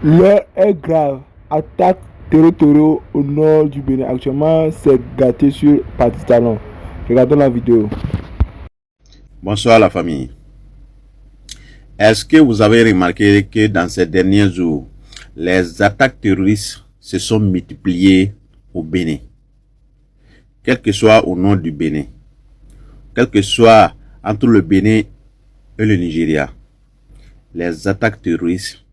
L'heure est grave. Attaque territoriale au nord du Bénin. Actuellement, c'est gâté sur Parti Talon. Regardons la vidéo. Bonsoir la famille. Est-ce que vous avez remarqué que dans ces derniers jours, les attaques terroristes se sont multipliées au Bénin, quel que soit au nord du Bénin, quel que soit entre le Bénin et le Nigeria, les attaques terroristes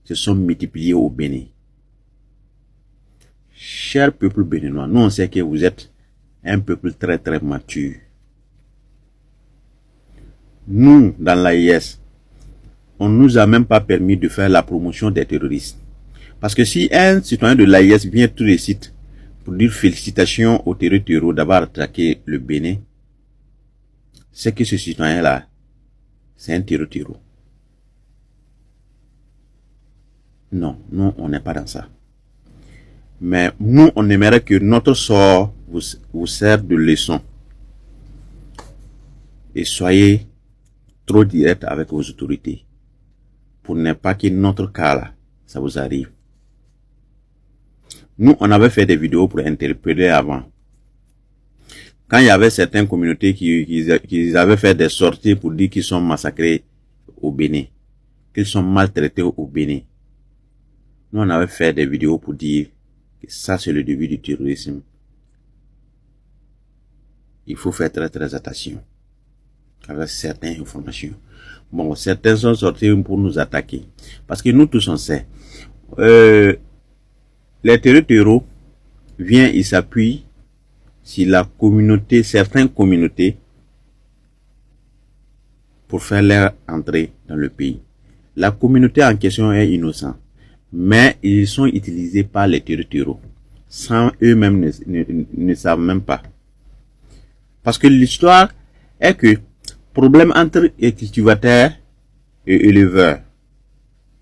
se sont multipliées au Bénin. Cher peuple béninois, nous on sait que vous êtes un peuple très mature. Nous, dans l'AIS, on ne nous a même pas permis de faire la promotion des terroristes. Parce que si un citoyen de l'AIS vient tous les sites pour dire félicitations aux terroristes d'avoir attaqué le Bénin, c'est que ce citoyen-là, c'est un terroriste. Non, nous, on n'est pas dans ça. Mais nous, on aimerait que notre sort vous serve de leçon. Et soyez trop direct avec vos autorités. Pour ne pas que notre cas là, ça vous arrive. Nous, on avait fait des vidéos pour interpeller avant. Quand il y avait certaines communautés qui avaient fait des sorties pour dire qu'ils sont massacrés au Bénin, qu'ils sont maltraités au Bénin. Nous, on avait fait des vidéos pour dire que ça, c'est le début du terrorisme. Il faut faire très attention avec certaines informations. Bon, certains sont sortis pour nous attaquer. Parce que nous tous on sait. Les terroristes viennent, ils s'appuient sur la communauté, certaines communautés, pour faire leur entrée dans le pays. La communauté en question est innocente. Mais ils sont utilisés par les terroristes. Sans eux-mêmes ne savent même pas. Parce que l'histoire est que problème entre cultivateurs et éleveurs,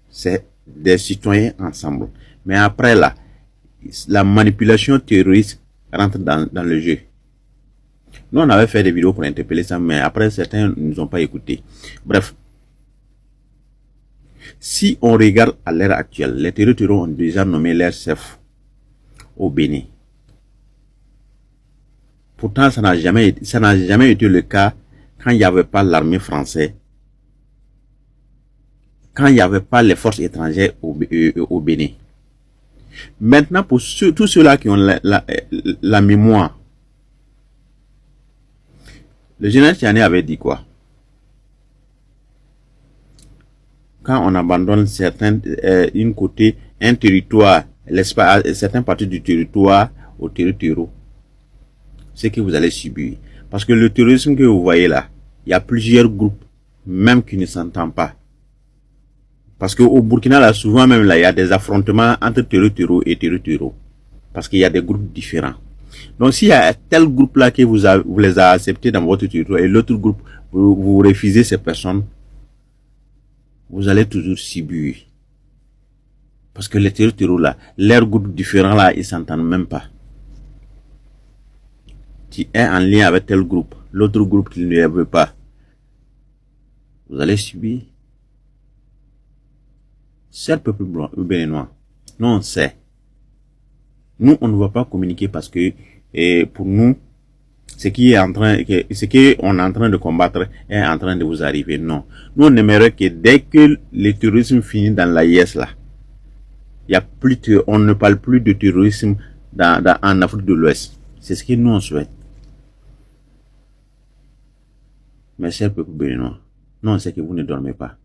c'est des citoyens ensemble. Mais après là, la manipulation terroriste rentre dans le jeu. Nous, on avait fait des vidéos pour interpeller ça, mais après, certains ne nous ont pas écoutés. Bref. Si on regarde à l'ère actuelle, les terroristes ont déjà nommé leur chef au Bénin. Pourtant, ça n'a jamais été le cas quand il n'y avait pas l'armée française, quand il n'y avait pas les forces étrangères au Bénin. Maintenant, pour tous ceux-là qui ont la mémoire, le général Tiani avait dit quoi? Quand on abandonne un territoire, certaines parties du territoire aux terroristes, c'est que vous allez subir. Parce que le terrorisme que vous voyez là, il y a plusieurs groupes, même qui ne s'entendent pas. Parce qu'au Burkina, là, souvent même, là, il y a des affrontements entre terroristes et terroristes. Parce qu'il y a des groupes différents. Donc, s'il y a tel groupe-là que vous les avez acceptés dans votre territoire et l'autre groupe, vous refusez ces personnes, vous allez toujours subir. Parce que les terroristes là, leurs groupes différents là, ils s'entendent même pas. Tu es en lien avec tel groupe, l'autre groupe qui ne veut pas. Vous allez subir. C'est le peuple béninois. Nous, on sait. Nous, on ne va pas communiquer parce que, pour nous, ce qu'on est en train de combattre est en train de vous arriver. Non. Nous, on aimerait que dès que le terrorisme finit dans l'AIS là, on ne parle plus de terrorisme en Afrique de l'Ouest. C'est ce que nous, on souhaite. Mais cher peuple béninois, nous, on sait que vous ne dormez pas.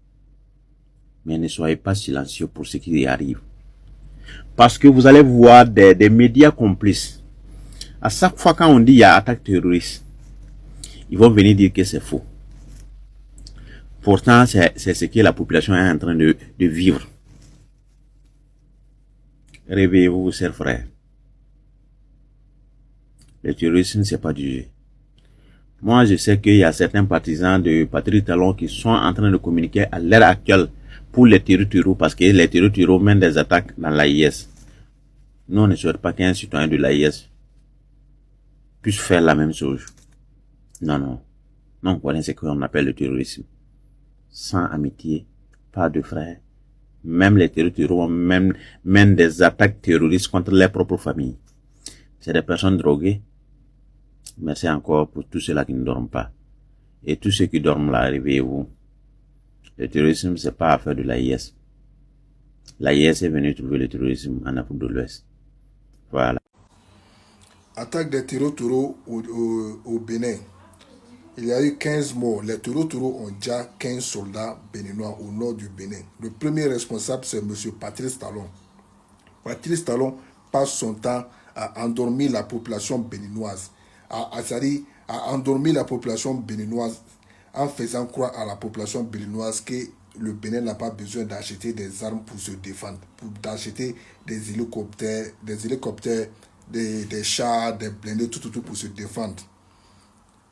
Mais ne soyez pas silencieux pour ce qui arrive. Parce que vous allez voir des médias complices. À chaque fois quand on dit il y a attaque terroriste, ils vont venir dire que c'est faux. Pourtant, c'est ce que la population est en train de vivre. Réveillez-vous, chers frères. Le terrorisme, c'est pas du jeu. Moi, je sais qu'il y a certains partisans de Patrice Talon qui sont en train de communiquer à l'heure actuelle pour les terroristes, parce que les terroristes mènent des attaques dans l'AIS. Nous, on ne souhaite pas qu'un citoyen de l'AIS puisse faire la même chose. Non. Non, on connaît ce qu'on appelle le terrorisme. Sans amitié, pas de frères, Même les terroristes mènent des attaques terroristes contre leurs propres familles. C'est des personnes droguées. Merci encore pour tous ceux-là qui ne dorment pas. Et tous ceux qui dorment là, réveillez-vous. Le terrorisme, c'est pas affaire de l'AIS. L'AIS est venu trouver le terrorisme en Afrique de l'Ouest. Voilà. Attaque des terreaux au Bénin. Il y a eu 15 morts. Les terreaux ont déjà 15 soldats béninois au nord du Bénin. Le premier responsable, c'est M. Patrice Talon. Patrice Talon passe son temps à endormir la population béninoise. À endormir la population béninoise en faisant croire à la population béninoise que le Bénin n'a pas besoin d'acheter des armes pour se défendre, d'acheter des hélicoptères, des chars, des blindés, tout pour se défendre.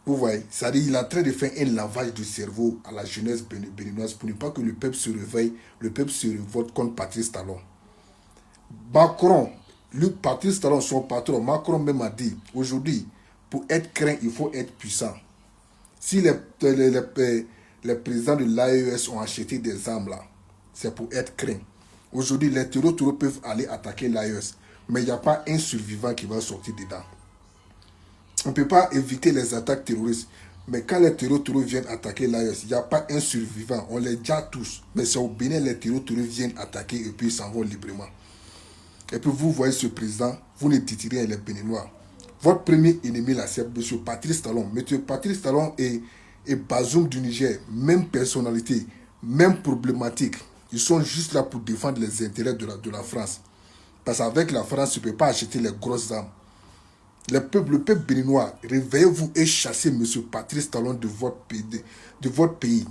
Vous voyez, c'est-à-dire qu'il est en train de faire un lavage du cerveau à la jeunesse béninoise pour ne pas que le peuple se réveille, le peuple se révolte contre Patrice Talon. Macron, Patrice Talon, son patron, Macron même a dit, aujourd'hui, pour être craint, il faut être puissant. Si les présidents de l'AES ont acheté des armes là, c'est pour être craint. Aujourd'hui, les terroristes peuvent aller attaquer l'AES, mais il n'y a pas un survivant qui va sortir dedans. On ne peut pas éviter les attaques terroristes, mais quand les terroristes viennent attaquer l'AES, il n'y a pas un survivant, on les déjà tous. Mais c'est au Bénin, les terroristes viennent attaquer et puis ils s'en vont librement. Et puis vous voyez ce président, vous ne dites rien les Béninois. Votre premier ennemi là, c'est M. Patrice Talon. M. Patrice Talon et Bazoum du Niger, même personnalité, même problématique. Ils sont juste là pour défendre les intérêts de la France. Parce qu'avec la France, tu ne peux pas acheter les grosses armes. Le peuple béninois, réveillez-vous et chassez M. Patrice Talon de votre pays.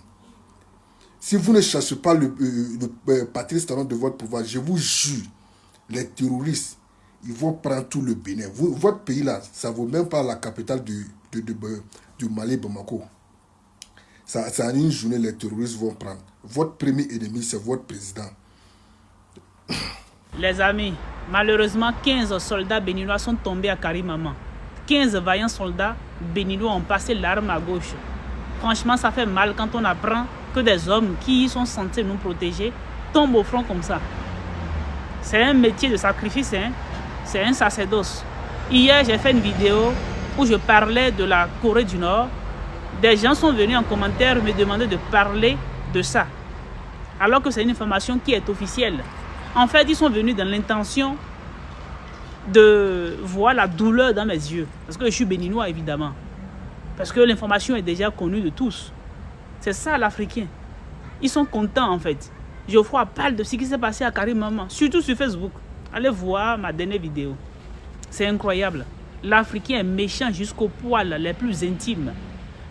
Si vous ne chassez pas le Patrice Talon de votre pouvoir, je vous jure, les terroristes, ils vont prendre tout le Bénin. Votre pays là, ça ne vaut même pas la capitale du Mali, Bamako. Ça, en une journée, les terroristes vont prendre. Votre premier ennemi, c'est votre président. Les amis, malheureusement, 15 soldats béninois sont tombés à Karimama. 15 vaillants soldats béninois ont passé l'arme à gauche. Franchement, ça fait mal quand on apprend que des hommes qui sont censés nous protéger tombent au front comme ça. C'est un métier de sacrifice, hein? C'est un sacerdoce. Hier, j'ai fait une vidéo où je parlais de la Corée du Nord. Des gens sont venus en commentaire me demander de parler de ça, alors que c'est une information qui est officielle. En fait, ils sont venus dans l'intention de voir la douleur dans mes yeux. Parce que je suis béninois, évidemment. Parce que l'information est déjà connue de tous. C'est ça, l'Africain. Ils sont contents, en fait. Geoffroy parle de ce qui s'est passé à Karimama, surtout sur Facebook. Allez voir ma dernière vidéo. C'est incroyable. L'Africain est méchant jusqu'aux poils les plus intimes.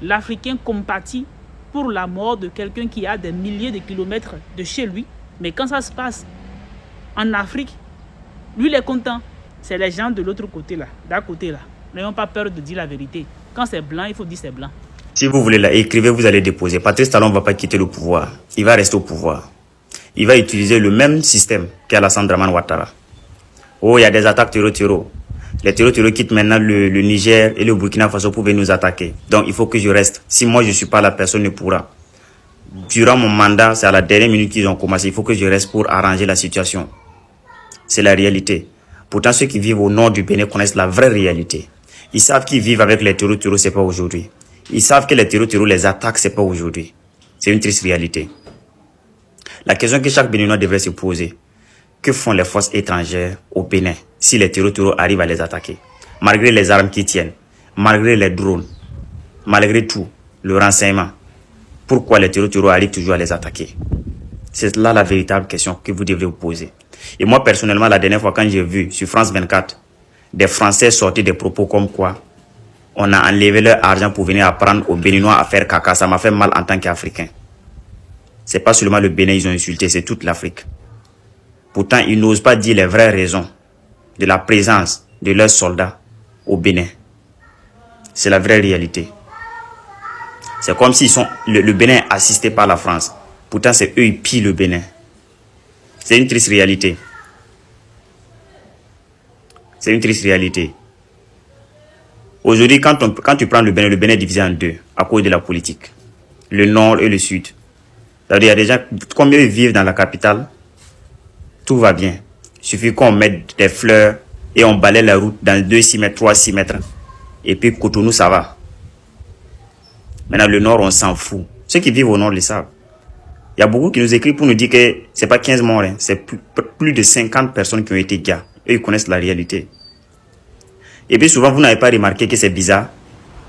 L'Africain compatit pour la mort de quelqu'un qui a des milliers de kilomètres de chez lui. Mais quand ça se passe en Afrique, lui il est content. C'est les gens de l'autre côté là, d'un côté là. N'ayons pas peur de dire la vérité. Quand c'est blanc, il faut dire c'est blanc. Si vous voulez là, écrivez, vous allez déposer. Patrice Talon ne va pas quitter le pouvoir. Il va rester au pouvoir. Il va utiliser le même système qu'Alassane Dramane Ouattara. Oh, il y a des attaques terreaux. Les terreaux quittent maintenant le Niger et le Burkina Faso pour venir nous attaquer. Donc il faut que je reste. Si moi je ne suis pas là, personne ne pourra. Durant mon mandat, c'est à la dernière minute qu'ils ont commencé. Il faut que je reste pour arranger la situation. C'est la réalité. Pourtant, ceux qui vivent au nord du Bénin connaissent la vraie réalité. Ils savent qu'ils vivent avec les terreaux, c'est pas aujourd'hui. Ils savent que les terreaux les attaquent, c'est pas aujourd'hui. C'est une triste réalité. La question que chaque Béninois devrait se poser, que font les forces étrangères au Bénin si les terreaux arrivent à les attaquer? Malgré les armes qui tiennent, malgré les drones, malgré tout, le renseignement, pourquoi les terreaux arrivent toujours à les attaquer? C'est là la véritable question que vous devrez vous poser. Et moi, personnellement, la dernière fois, quand j'ai vu sur France 24, des Français sortir des propos comme quoi on a enlevé leur argent pour venir apprendre aux Béninois à faire caca, ça m'a fait mal en tant qu'Africain. C'est pas seulement le Bénin ils ont insulté, c'est toute l'Afrique. Pourtant, ils n'osent pas dire les vraies raisons de la présence de leurs soldats au Bénin. C'est la vraie réalité. C'est comme si le Bénin est assisté par la France. Pourtant, c'est eux qui pillent le Bénin. C'est une triste réalité. C'est une triste réalité. Aujourd'hui, quand tu prends le Bénin est divisé en deux à cause de la politique. Le nord et le sud. C'est-à-dire, il y a des gens, combien ils vivent dans la capitale, Tout va bien. Il suffit qu'on mette des fleurs et on balaye la route dans 2-6 mètres, 3-6 mètres. Et puis Cotonou, ça va. Maintenant, le nord, on s'en fout. Ceux qui vivent au nord le savent. Il y a beaucoup qui nous écrivent pour nous dire que c'est pas 15 morts, hein. C'est plus de 50 personnes qui ont été gars. Eux, ils connaissent la réalité. Et puis souvent, vous n'avez pas remarqué que c'est bizarre.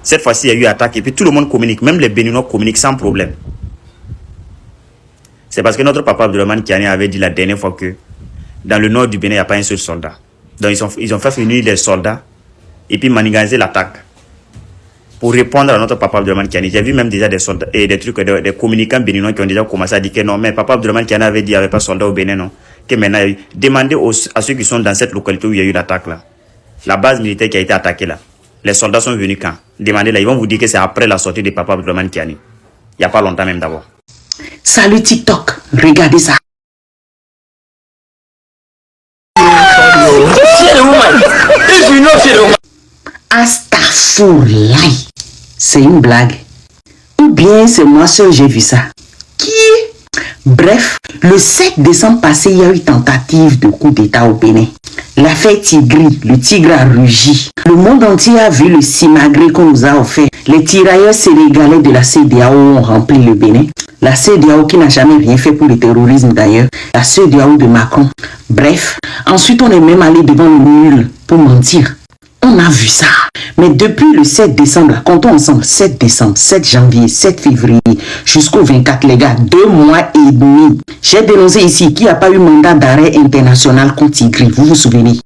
Cette fois-ci, il y a eu attaque et puis tout le monde communique. Même les Béninois communiquent sans problème. C'est parce que notre papa Abdourahmane Kiani avait dit la dernière fois que dans le nord du Bénin, il n'y a pas un seul soldat. Donc ils ont fait venir des soldats et puis maniganiser l'attaque. Pour répondre à notre papa Abdourahmane Kiani, j'ai vu même déjà des soldats et des trucs, des communicants béninois qui ont déjà commencé à dire que non, mais papa Abdourahmane Kiani avait dit qu'il n'y avait pas de soldats au Bénin, non. Que maintenant, demandez à ceux qui sont dans cette localité où il y a eu l'attaque là. La base militaire qui a été attaquée là. Les soldats sont venus quand? Demandez là, ils vont vous dire que c'est après la sortie de papa Abdourahmane Kiani. Il n'y a pas longtemps même d'abord. Salut TikTok, regardez ça. Astaghfirullah. C'est une blague. Ou bien c'est moi seul j'ai vu ça. Qui? Bref, le 7 décembre passé, il y a eu tentative de coup d'État au Bénin. L'affaire Tigri, le tigre a rugi. Le monde entier a vu le simagré qu'on nous a offert. Les tirailleurs sénégalais de la CEDEAO ont rempli le Bénin. La CEDEAO qui n'a jamais rien fait pour le terrorisme d'ailleurs. La CEDEAO de Macron. Bref, ensuite on est même allé devant le nul pour mentir. On a vu ça. Mais depuis le 7 décembre, comptons ensemble, 7 décembre, 7 janvier, 7 février, jusqu'au 24, les gars, 2 mois et demi. J'ai dénoncé ici qu'il n'y a pas eu mandat d'arrêt international contre Tigri, vous vous souvenez?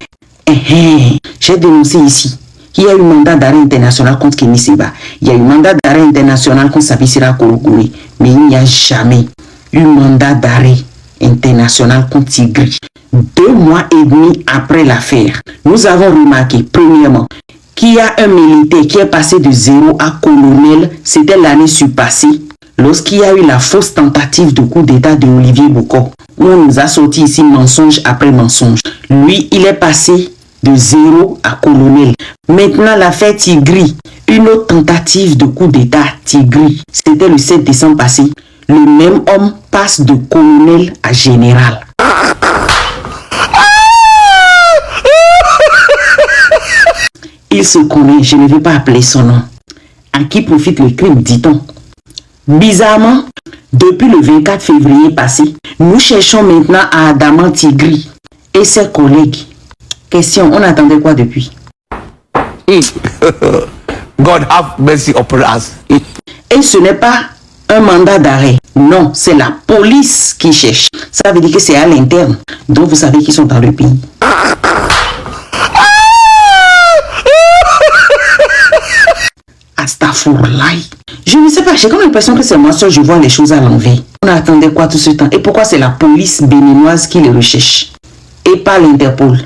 J'ai dénoncé ici qu'il y a eu mandat d'arrêt international contre Kémy Séba. Il y a eu mandat d'arrêt international contre Sabisira Kouroukouri. Mais il n'y a jamais eu mandat d'arrêt international contre Tigri. 2 mois et demi après l'affaire, nous avons remarqué, premièrement, qu'il y a un militaire qui est passé de 0 à colonel, c'était l'année surpassée, lorsqu'il y a eu la fausse tentative de coup d'État de Olivier Bokor, où on nous a sorti ici mensonge après mensonge. Lui, il est passé de 0 à colonel. Maintenant, l'affaire Tigri, une autre tentative de coup d'État Tigri, c'était le 7 décembre passé. Le même homme passe de colonel à général. Il se connaît, je ne vais pas appeler son nom. À qui profite le crime, dit-on? Bizarrement, depuis le 24 février passé, nous cherchons maintenant à Adaman Tigri et ses collègues. Question, on attendait quoi depuis? God have mercy upon us. Et ce n'est pas un mandat d'arrêt. Non, c'est la police qui cherche. Ça veut dire que c'est à l'interne. Donc vous savez qu'ils sont dans le pays. Astaghfirullah. Je ne sais pas, j'ai comme l'impression que c'est moi seul, je vois les choses à l'envers. On attendait quoi tout ce temps? Et pourquoi c'est la police béninoise qui les recherche? Et pas l'Interpol.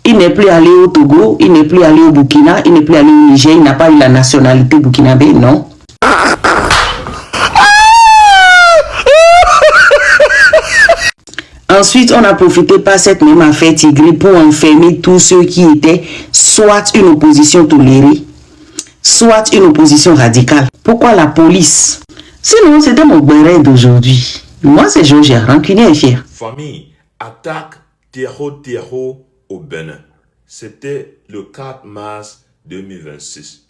Il n'est plus allé au Togo, il n'est plus allé au Burkina, il n'est plus allé au Niger, il n'a pas eu la nationalité burkinabé, non? Ensuite, on a profité par cette même affaire Tigri pour enfermer tous ceux qui étaient soit une opposition tolérée, soit une opposition radicale. Pourquoi la police? Sinon, c'était mon béret d'aujourd'hui. Moi, c'est Georges, rancunier et fier. Famille, attaque terreau au Bénin. C'était le 4 mars 2026.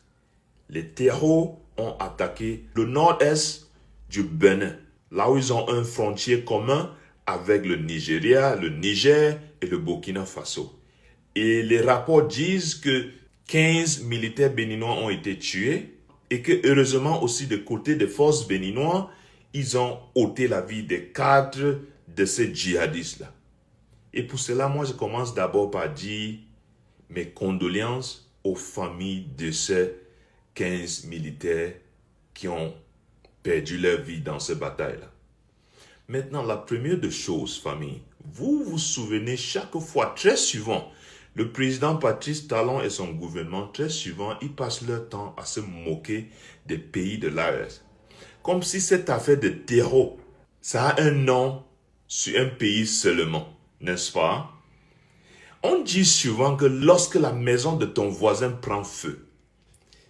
Les terreaux ont attaqué le nord-est du Bénin, là où ils ont un frontier commun avec le Nigeria, le Niger et le Burkina Faso. Et les rapports disent que 15 militaires béninois ont été tués et que heureusement aussi de côté des forces béninoises, ils ont ôté la vie des 4 de ces djihadistes-là. Et pour cela, moi je commence d'abord par dire mes condoléances aux familles de ces 15 militaires qui ont perdu leur vie dans cette bataille-là. Maintenant, la première des choses, famille, vous vous souvenez chaque fois, très souvent, le président Patrice Talon et son gouvernement, très souvent, ils passent leur temps à se moquer des pays de l'AES. Comme si cette affaire de terreau, ça a un nom sur un pays seulement, n'est-ce pas? On dit souvent que lorsque la maison de ton voisin prend feu,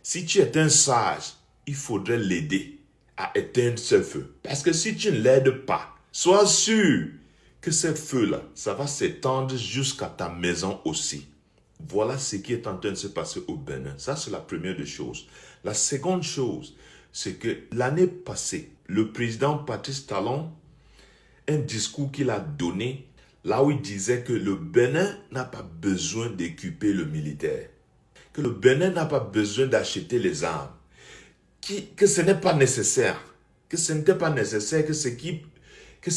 si tu es un sage, il faudrait l'aider à éteindre ce feu. Parce que si tu ne l'aides pas, sois sûr que ce feu-là, ça va s'étendre jusqu'à ta maison aussi. Voilà ce qui est en train de se passer au Bénin. Ça, c'est la première des choses. La seconde chose, c'est que l'année passée, le président Patrice Talon, un discours qu'il a donné, là où il disait que le Bénin n'a pas besoin d'équiper le militaire, que le Bénin n'a pas besoin d'acheter les armes, que ce n'est pas nécessaire, que ce n'était pas nécessaire, que ce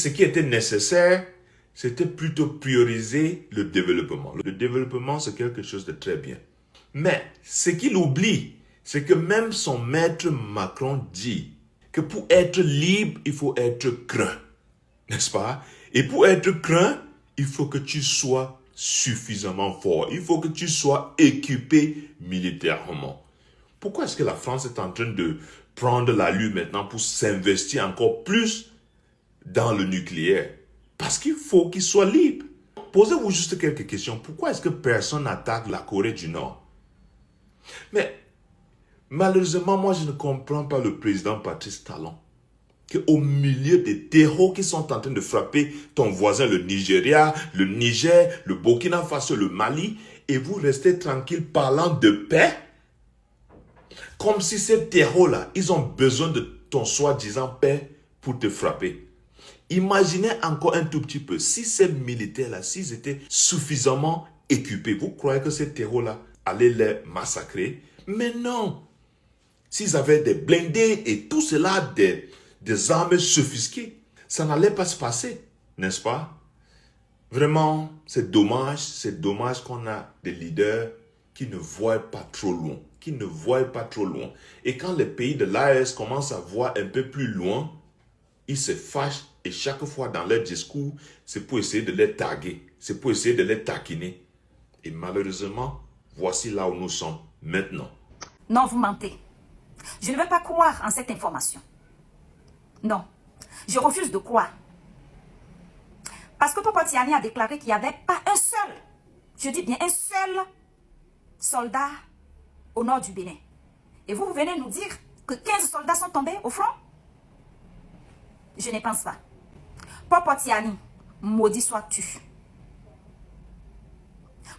qui était nécessaire, c'était plutôt prioriser le développement. Le développement, c'est quelque chose de très bien. Mais ce qu'il oublie, c'est que même son maître Macron dit que pour être libre, il faut être craint. N'est-ce pas? Et pour être craint, il faut que tu sois suffisamment fort. Il faut que tu sois équipé militairement. Pourquoi est-ce que la France est en train de prendre l'allure maintenant pour s'investir encore plus dans le nucléaire? Parce qu'il faut qu'il soit libre. Posez-vous juste quelques questions. Pourquoi est-ce que personne n'attaque la Corée du Nord? Mais malheureusement, moi, je ne comprends pas le président Patrice Talon. Qu'au milieu des terreaux qui sont en train de frapper ton voisin, le Nigeria, le Niger, le Burkina Faso, le Mali, et vous restez tranquille parlant de paix, comme si ces terreaux-là, ils ont besoin de ton soi-disant paix pour te frapper. Imaginez encore un tout petit peu, si ces militaires-là, s'ils étaient suffisamment équipés, vous croyez que ces terreaux-là allaient les massacrer? Mais non! S'ils avaient des blindés et tout cela, des armes sophistiquées, ça n'allait pas se passer, n'est-ce pas? Vraiment, c'est dommage qu'on a des leaders qui ne voient pas trop loin, Et quand les pays de l'AES commencent à voir un peu plus loin, ils se fâchent et chaque fois dans leur discours, c'est pour essayer de les taguer, c'est pour essayer de les taquiner. Et malheureusement, voici là où nous sommes maintenant. Non, vous mentez. Je ne veux pas croire en cette information. Non, je refuse de croire. Parce que Papa Tiani a déclaré qu'il n'y avait pas un seul, je dis bien un seul soldat au nord du Bénin. Et vous venez nous dire que 15 soldats sont tombés au front? Je ne pense pas. Papa Tiani, maudit sois-tu.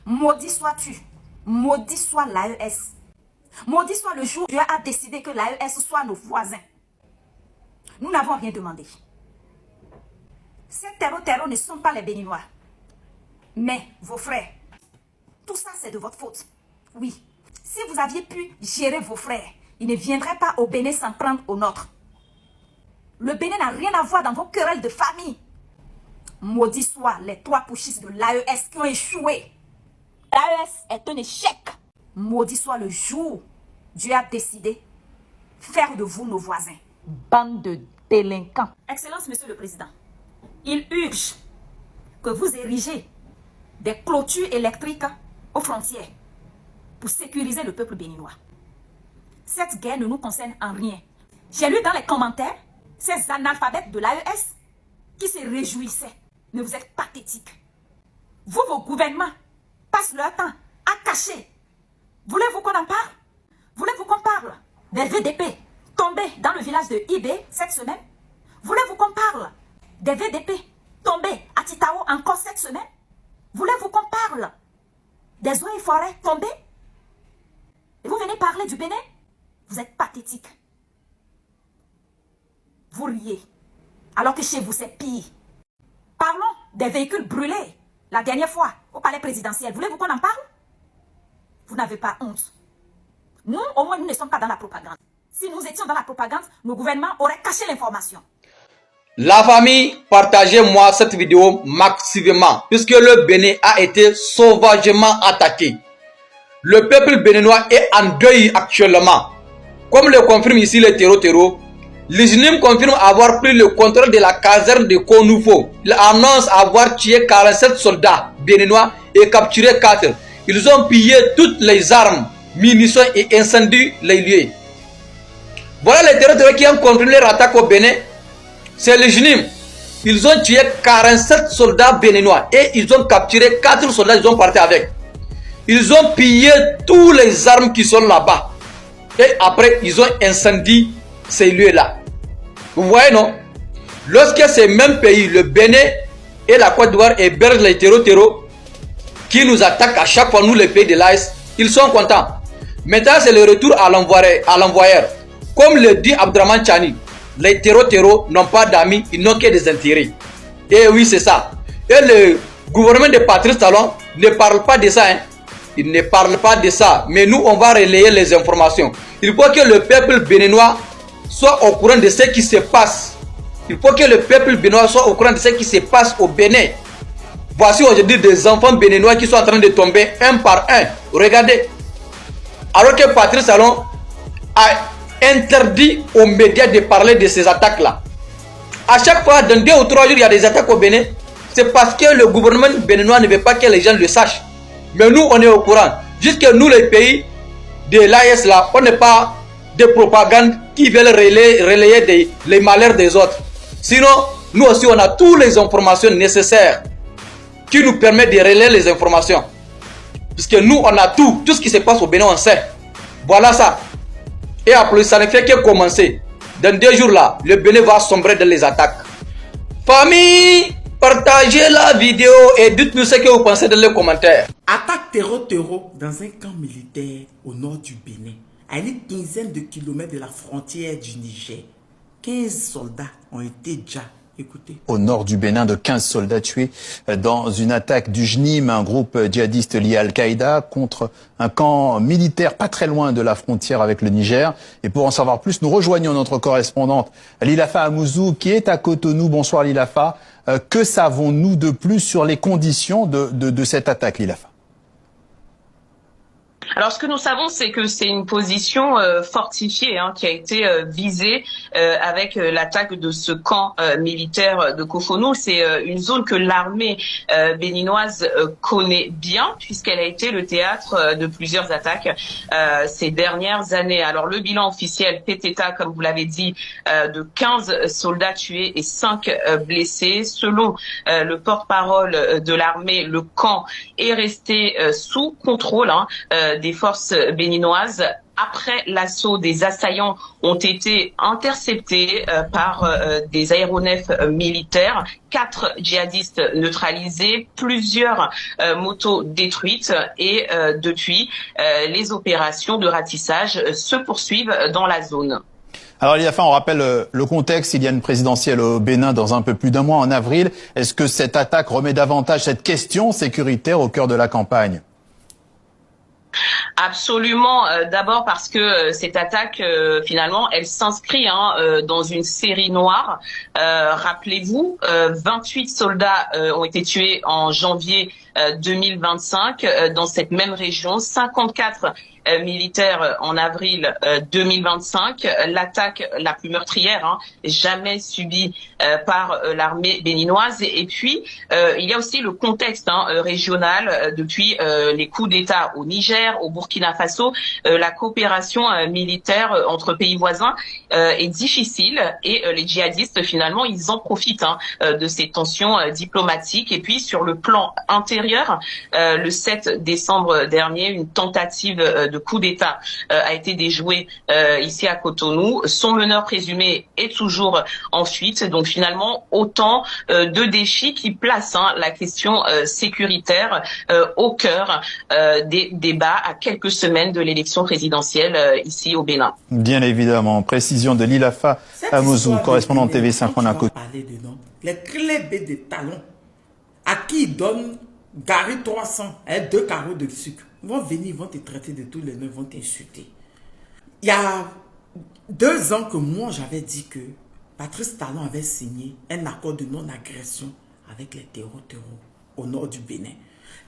Maudit sois-tu. Maudit soit l'AES. Maudit soit le jour où Dieu a décidé que l'AES soit nos voisins. Nous n'avons rien demandé. Ces terreaux ne sont pas les Béninois. Mais vos frères, tout ça c'est de votre faute. Oui, si vous aviez pu gérer vos frères, ils ne viendraient pas au Bénin s'en prendre au nôtre. Le Bénin n'a rien à voir dans vos querelles de famille. Maudits soient les 3 putschistes de l'AES qui ont échoué. L'AES est un échec. Maudit soit le jour où Dieu a décidé de faire de vous nos voisins. Bande de délinquants. Excellence, Monsieur le Président, il urge que vous érigez des clôtures électriques aux frontières pour sécuriser le peuple béninois. Cette guerre ne nous concerne en rien. J'ai lu dans les commentaires ces analphabètes de l'AES qui se réjouissaient. Mais vous êtes pathétiques. Vous, vos gouvernements, passent leur temps à cacher. Voulez-vous qu'on en parle? Voulez-vous qu'on parle des VDP tombés dans le village de Ibé cette semaine? Voulez-vous qu'on parle des VDP tombés à Titao encore cette semaine? Voulez-vous qu'on parle des eaux et forêts tombées? Et vous venez parler du Bénin? Vous êtes pathétique. Vous riez, alors que chez vous c'est pire. Parlons des véhicules brûlés la dernière fois au palais présidentiel. Voulez-vous qu'on en parle? Vous n'avez pas honte. Nous, au moins, nous ne sommes pas dans la propagande. Si nous étions dans la propagande, nos gouvernements auraient caché l'information. La famille, partagez-moi cette vidéo massivement, puisque le Bénin a été sauvagement attaqué. Le peuple béninois est en deuil actuellement. Comme le confirme ici le terreau, l'IGNIM confirme avoir pris le contrôle de la caserne de Konouffo. Il annonce avoir tué 47 soldats béninois et capturé 4. Ils ont pillé toutes les armes, munitions et incendié les lieux. Voilà les terroristes qui ont confirmé leur attaque au Bénin. C'est l'IGNIM. Ils ont tué 47 soldats béninois et ils ont capturé 4 soldats, ils ont parti avec. Ils ont pillé toutes les armes qui sont là-bas. Et après, ils ont incendié ces lieux-là. Vous voyez, non? Lorsque ces mêmes pays, le Bénin, et la Côte d'Ivoire hébergent les terreaux qui nous attaquent à chaque fois, nous les pays de l'AES, ils sont contents. Maintenant, c'est le retour à l'envoyeur. Comme le dit Abdraman Chani, les terreaux n'ont pas d'amis, ils n'ont que des intérêts. Et oui, c'est ça. Et le gouvernement de Patrice Talon ne parle pas de ça. Hein. Il ne parle pas de ça. Mais nous, on va relayer les informations. Il faut que le peuple béninois soit au courant de ce qui se passe. Il faut que le peuple béninois soit au courant de ce qui se passe au Bénin. Voici aujourd'hui des enfants béninois qui sont en train de tomber un par un. Regardez. Alors que Patrice Talon a interdit aux médias de parler de ces attaques-là. À chaque fois, dans 2 ou 3 jours, il y a des attaques au Bénin. C'est parce que le gouvernement béninois ne veut pas que les gens le sachent. Mais nous, on est au courant. Jusque nous, les pays de l'AES, là, on n'est pas des propagandes qui veulent relayer les malheurs des autres. Sinon, nous aussi, on a toutes les informations nécessaires qui nous permettent de relayer les informations. Puisque nous, on a tout ce qui se passe au Bénin, on sait. Voilà ça. Et après, ça ne fait que commencer. Dans 2 jours là, le Bénin va sombrer dans les attaques. Famille, partagez la vidéo et dites-nous ce que vous pensez dans les commentaires. Attaque terreau dans un camp militaire au nord du Bénin, à une quinzaine de kilomètres de la frontière du Niger. 15 soldats ont été déjà écoutés. Au nord du Bénin, de 15 soldats tués dans une attaque du JNIM, un groupe djihadiste lié à Al-Qaïda, contre un camp militaire pas très loin de la frontière avec le Niger. Et pour en savoir plus, nous rejoignons notre correspondante Lilafa Amouzou qui est à Cotonou. Bonsoir Lilafa. Que savons-nous de plus sur les conditions de cette attaque, Lilafa? Alors, ce que nous savons, c'est que c'est une position fortifiée qui a été visée avec l'attaque de ce camp militaire de Kofonou. C'est une zone que l'armée béninoise connaît bien, puisqu'elle a été le théâtre de plusieurs attaques ces dernières années. Alors, le bilan officiel fait état, comme vous l'avez dit, de 15 soldats tués et 5 blessés. Selon le porte-parole de l'armée, le camp est resté sous contrôle des forces béninoises. Après l'assaut, des assaillants ont été interceptés par des aéronefs militaires, 4 djihadistes neutralisés, plusieurs motos détruites et depuis, les opérations de ratissage se poursuivent dans la zone. Alors Lilafa, on rappelle le contexte, il y a une présidentielle au Bénin dans un peu plus d'1 mois, en avril. Est-ce que cette attaque remet davantage cette question sécuritaire au cœur de la campagne ? Absolument. D'abord parce que cette attaque, finalement, elle s'inscrit dans une série noire. Rappelez-vous, 28 soldats ont été tués en janvier 2025 dans cette même région, 54 militaires en avril 2025, l'attaque la plus meurtrière jamais subie par l'armée béninoise. Et puis, il y a aussi le contexte régional depuis les coups d'État au Niger, au Burkina Faso. La coopération militaire entre pays voisins est difficile et les djihadistes, finalement, ils en profitent de ces tensions diplomatiques. Et puis, sur le plan intérieur, le 7 décembre dernier, une tentative de coup d'État a été déjouée ici à Cotonou. Son meneur présumé est toujours en fuite. Donc finalement, autant de défis qui placent la question sécuritaire au cœur des débats à quelques semaines de l'élection présidentielle ici au Bénin. Bien évidemment. Précision de Lilafa Amouzou, correspondant TV5 en Côte. Les clés de talons à qui ils donnent Gary 300 et 2 carreaux de sucre. Ils vont venir, ils vont te traiter de tous les noms, ils vont t'insulter. Il y a 2 ans que moi j'avais dit que Patrice Talon avait signé un accord de non-agression avec les terreaux au nord du Bénin.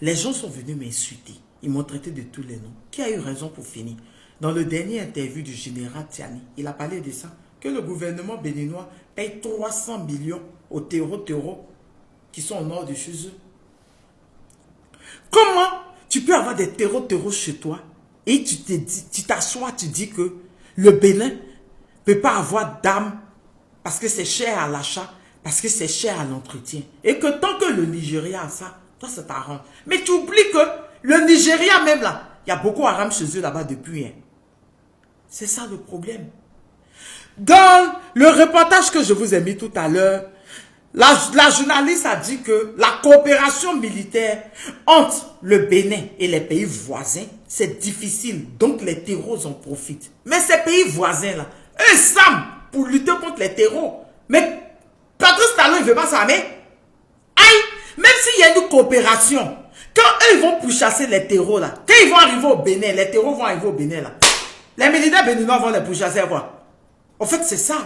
Les gens sont venus m'insulter. Ils m'ont traité de tous les noms. Qui a eu raison pour finir? Dans le dernier interview du général Tiani, il a parlé de ça, que le gouvernement béninois paye 300 millions aux terreaux qui sont au nord de chez eux. Comment tu peux avoir des terreaux chez toi et tu t'assois, tu dis que le Bénin ne peut pas avoir d'âme parce que c'est cher à l'achat, parce que c'est cher à l'entretien. Et que tant que le Nigeria a ça, toi ça t'arrange. Mais tu oublies que le Nigeria même là, il y a beaucoup Haram chez eux là-bas depuis. C'est ça le problème. Dans le reportage que je vous ai mis tout à l'heure, La journaliste a dit que la coopération militaire entre le Bénin et les pays voisins, c'est difficile. Donc les terreaux en profitent. Mais ces pays voisins-là, eux s'arment pour lutter contre les terreaux. Mais Patrice Talon, il ne veut pas s'armer. Aïe, même s'il y a une coopération, quand eux ils vont pourchasser les terreaux là, quand ils vont arriver au Bénin, les terreaux vont arriver au Bénin là, les militaires béninois vont les pourchasser quoi? En fait, c'est ça.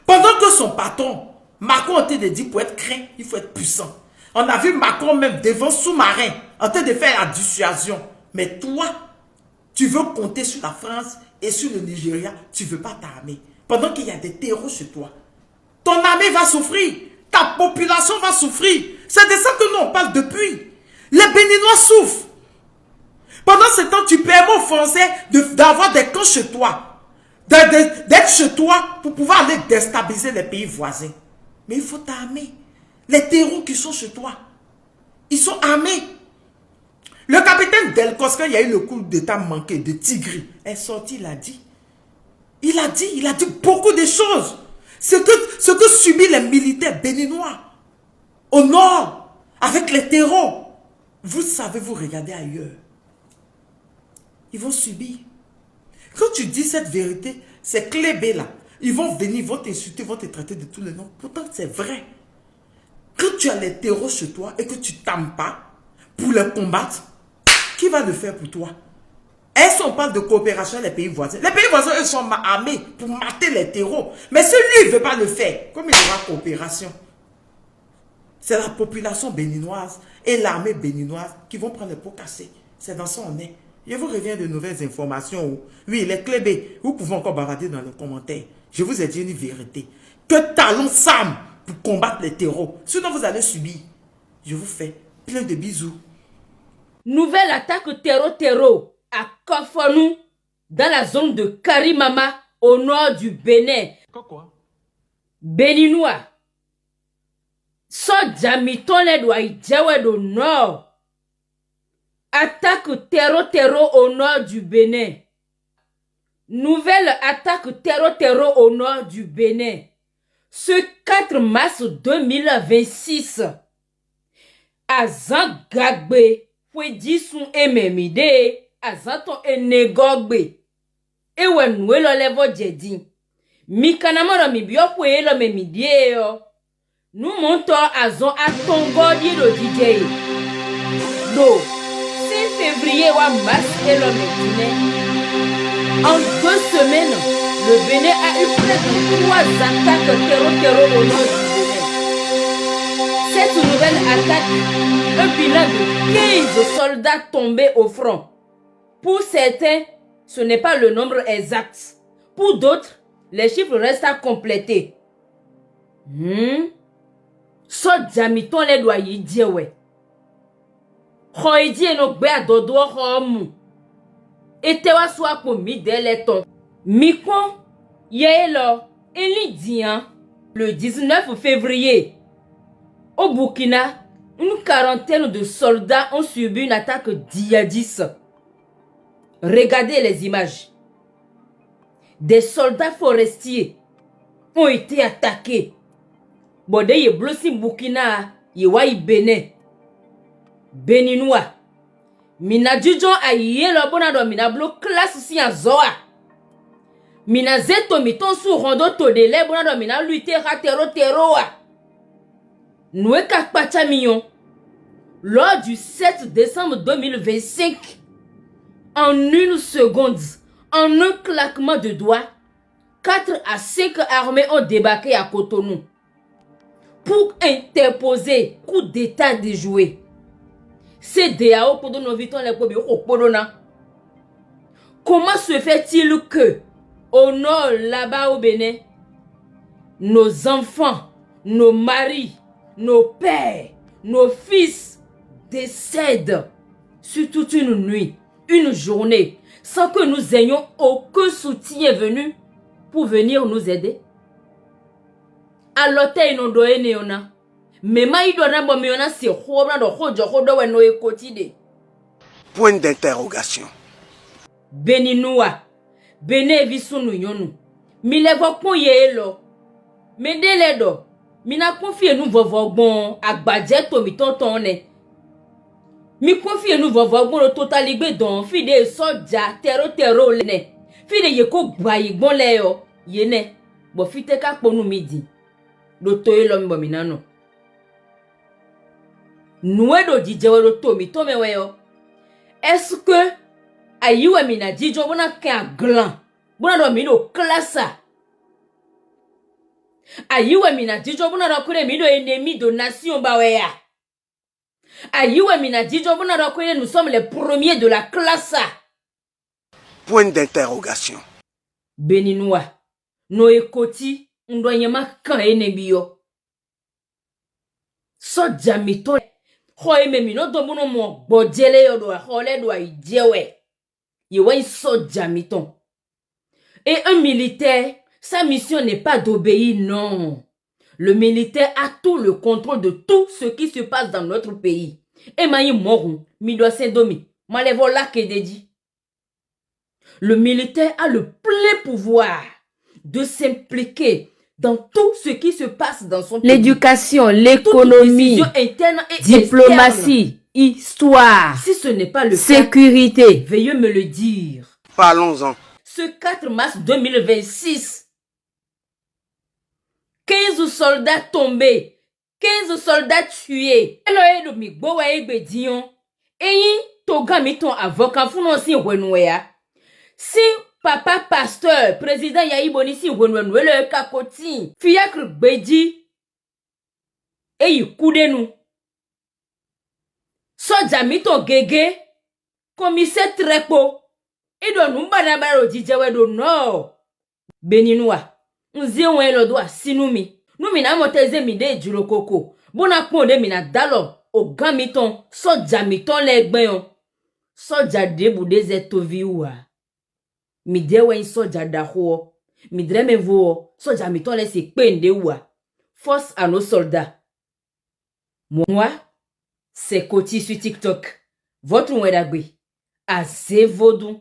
Pendant que son patron, Macron, a été dit pour être craint, il faut être puissant. On a vu Macron même devant sous-marin, en train de faire la dissuasion. Mais toi, tu veux compter sur la France et sur le Nigeria, tu ne veux pas t'armer. Pendant qu'il y a des terreaux chez toi, ton armée va souffrir, ta population va souffrir. C'est de ça que nous on parle depuis. Les Béninois souffrent. Pendant ce temps, tu permets aux Français d'avoir des camps chez toi, d'être chez toi pour pouvoir aller déstabiliser les pays voisins. Mais il faut t'armer. Les terreaux qui sont chez toi, ils sont armés. Le capitaine Delcos, quand il y a eu le coup d'état manqué de Tigri, est sorti, il a dit. Il a dit beaucoup de choses. Ce que subissent les militaires béninois au nord, avec les terreaux. Vous savez, vous regardez ailleurs. Ils vont subir. Quand tu dis cette vérité, c'est clébé là. Ils vont venir, vont t'insulter, vont te traiter de tous les noms. Pourtant, c'est vrai. Quand tu as les terreaux chez toi et que tu t'aimes pas pour les combattre, qui va le faire pour toi? Et si on parle de coopération avec les pays voisins, eux, sont armés pour mater les terreaux. Mais celui, il ne veut pas le faire. Comme il y aura coopération, c'est la population béninoise et l'armée béninoise qui vont prendre les pots cassés. C'est dans ça qu'on est. Je vous reviens de nouvelles informations. Oui, les clébés, vous pouvez encore bavarder dans les commentaires. Je vous ai dit une vérité. Que Talon s'arme pour combattre les terreaux. Sinon, vous allez subir. Je vous fais plein de bisous. Nouvelle attaque terreau à Kofonou, dans la zone de Karimama, au nord du Bénin. Quoi? Béninois. So Jamiton les doit y au nord. Attaque terreau au nord du Bénin. Nouvelle attaque terreau au nord du Bénin. Ce 4 mars 2026. Azan Gagbe, Fouedi son ememide, Azanton enegogbe. Ewe noué lo levo djedin. Mikanamoro mi bio foué lo memidie yo. Nous montons Azon à Tongodi le DJ. Do, 6 février wa mars et le Médine. En 2 semaines, le Bénin a eu près de 3 attaques terreau au nord du Bénin. Cette nouvelle attaque, un bilan de 15 soldats tombés au front. Pour certains, ce n'est pas le nombre exact. Pour d'autres, les chiffres restent à compléter. So Jamiton les doit y dire ouais. Khoidi no gbe adodo homu. Ete wa so apo mi deleton. Mikon yelo elidian le 19 février. Au Burkina, une quarantaine de soldats ont subi une attaque djihadiste. Regardez les images. Des soldats forestiers ont été attaqués. Bode ye blosi Burkina, ye wa yi Bénin. Béninois. Mina jujon a ye lo bona do mina blo classe si en zoa. Mina zeto miton sou rondo to de le bona do mina lutter ra terreau a. Noué kakpacha mignon. Lors du 7 décembre 2025, en une seconde, en un claquement de doigts, 4 à 5 armées ont débarqué à Cotonou pour interposer coup d'état déjoué. C'est DAO pour nos vitons les pobres au Podona. Comment se fait-il que, au nord, là-bas au Bénin, nos enfants, nos maris, nos pères, nos fils décèdent sur toute une nuit, une journée, sans que nous ayons aucun soutien venu pour venir nous aider? Alors, t'es une doye néona. Mais maï doana bomiona si khobra do khojo khodo we no ekotide. Point d'interrogation. Béninois, Béné visunu yonu. Milevo pon yelo. Medele do. Mina confie nous vovogbon agbadje to mi tonton ne. Mi confie nous vovogbon le total igbe don fi de soja terro le ne. Fi de yeko gba igbon le yo ye ne. Bo fi te ka ponu midi. Do to e lo mi bo mi nano. Noué do dijewe do to mi to me we yo. Est-ce que ayiwe mina dijo bona kan glan. Bona do mi no klasa. Ayiwe mina dijo bona do kure mi do ennemi de nation ba we ya. Ayiwe mina dijo bona do kure nous sommes les premiers de la classe. Point d'interrogation. Béninois, no ekoti ndoyema kan ennemi yo. So jamito ho ememi no do bono mo gbojele yo do ho le do ijewe. Yewe so jamiton. Et un militaire, sa mission n'est pas d'obéir, non. Le militaire a tout le contrôle de tout ce qui se passe dans notre pays. Et maï morou, mi doit s'endomi, m'enlève là que dit. Le militaire a le plein pouvoir de s'impliquer dans tout ce qui se passe dans son pays. L'éducation, l'économie, diplomatie, histoire. Si ce n'est pas le sécurité, cas, veuillez me le dire. Parlons-en. Ce 4 mars 2026, 15 soldats tombés, 15 soldats tués. Eloé mi gbowa egbe dion. Eyi to gami ton avocat funon si wenwea. Si papa pasteur, président Yayi Boni si wenwe le kakoti, fiacre beji. Eyi kude nou. Soja miton gege, commissaire Trepo. Et donc, nous badabaro dijewe do no. Béninois, nzie wen lo do asinumi. Nous mina moteze mi de julokoko. Bona ponde mina dalo o gamiton, soja miton le gbeyon. Soja debu de zetoviwa. Mi de wen soja da ho. Mi dreme vo, soja miton le se pende wa. Force à nos soldats. Moi, c'est Koti sur TikTok. Votre Nwedagbe. Assez vaudou.